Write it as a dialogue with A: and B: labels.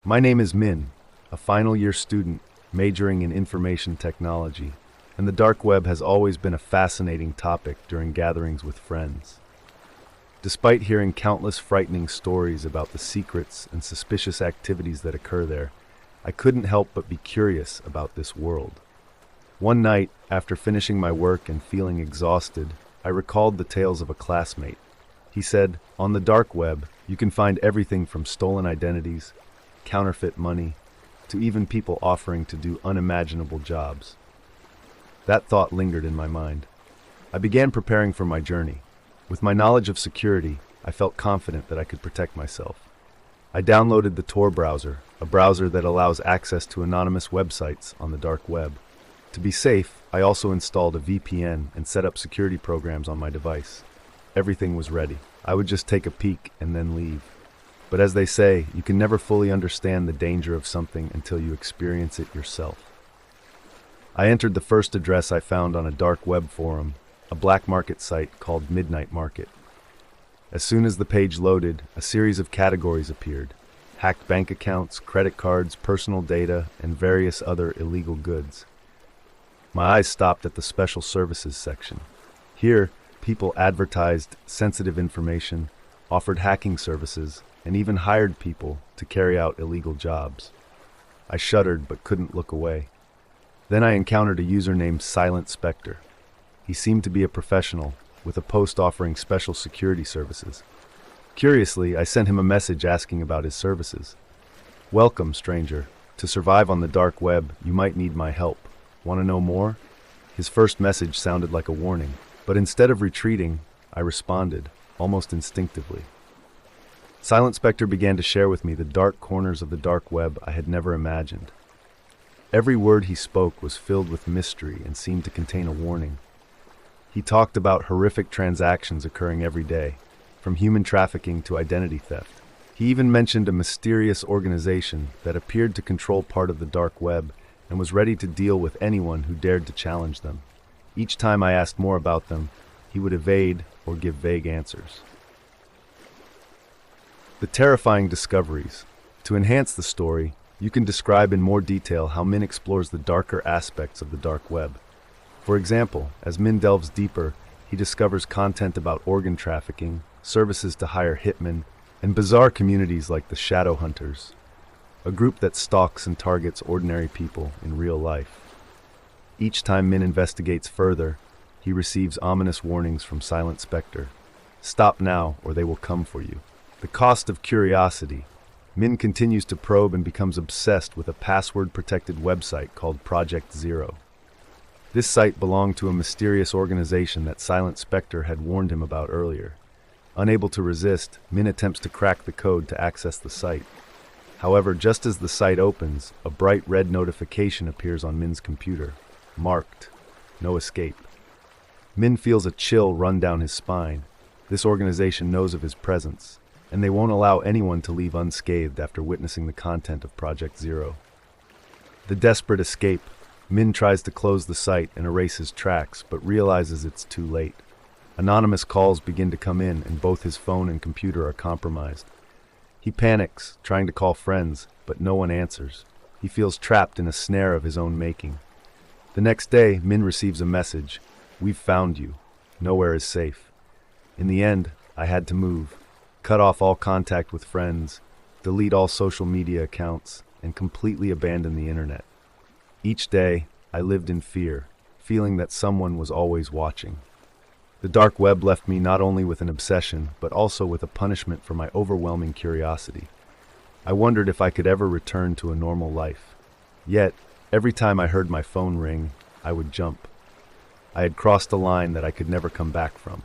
A: My name is Minh, a final year student majoring in information technology, and the dark web has always been a fascinating topic during gatherings with friends. Despite hearing countless frightening stories about the secrets and suspicious activities that occur there, I couldn't help but be curious about this world. One night, after finishing my work and feeling exhausted, I recalled the tales of a classmate. He said, "On the dark web, you can find everything from stolen identities, counterfeit money, to even people offering to do unimaginable jobs." That thought lingered in my mind. I began preparing for my journey. With my knowledge of security, I felt confident that I could protect myself. I downloaded the Tor browser, a browser that allows access to anonymous websites on the dark web. To be safe, I also installed a VPN and set up security programs on my device. Everything was ready. I would just take a peek and then leave. But as they say, you can never fully understand the danger of something until you experience it yourself. I entered the first address I found on a dark web forum, a black market site called Midnight Market. As soon as the page loaded, a series of categories appeared: hacked bank accounts, credit cards, personal data, and various other illegal goods. My eyes stopped at the special services section. Here, people advertised sensitive information, offered hacking services, and even hired people to carry out illegal jobs. I shuddered but couldn't look away. Then I encountered a user named Silent Spectre. He seemed to be a professional, with a post offering special security services. Curiously, I sent him a message asking about his services. "Welcome, stranger. To survive on the dark web, you might need my help. Want to know more?" His first message sounded like a warning, but instead of retreating, I responded, almost instinctively. Silent Spectre began to share with me the dark corners of the dark web I had never imagined. Every word he spoke was filled with mystery and seemed to contain a warning. He talked about horrific transactions occurring every day, from human trafficking to identity theft. He even mentioned a mysterious organization that appeared to control part of the dark web and was ready to deal with anyone who dared to challenge them. Each time I asked more about them, he would evade or give vague answers. The terrifying discoveries. To enhance the story, you can describe in more detail how Minh explores the darker aspects of the dark web. For example, as Minh delves deeper, he discovers content about organ trafficking, services to hire hitmen, and bizarre communities like the Shadow Hunters, a group that stalks and targets ordinary people in real life. Each time Minh investigates further, he receives ominous warnings from Silent Spectre. "Stop now, or they will come for you." The cost of curiosity. Minh continues to probe and becomes obsessed with a password-protected website called Project Zero. This site belonged to a mysterious organization that Silent Spectre had warned him about earlier. Unable to resist, Minh attempts to crack the code to access the site. However, just as the site opens, a bright red notification appears on Minh's computer. Marked, "No escape." Minh feels a chill run down his spine. This organization knows of his presence, and they won't allow anyone to leave unscathed after witnessing the content of Project Zero. The desperate escape. Minh tries to close the site and erase his tracks, but realizes it's too late. Anonymous calls begin to come in, and both his phone and computer are compromised. He panics, trying to call friends, but no one answers. He feels trapped in a snare of his own making. The next day, Minh receives a message: "We've found you. Nowhere is safe." In the end, I had to move, cut off all contact with friends, delete all social media accounts, and completely abandon the internet. Each day, I lived in fear, feeling that someone was always watching. The dark web left me not only with an obsession, but also with a punishment for my overwhelming curiosity. I wondered if I could ever return to a normal life. Yet, every time I heard my phone ring, I would jump. I had crossed a line that I could never come back from.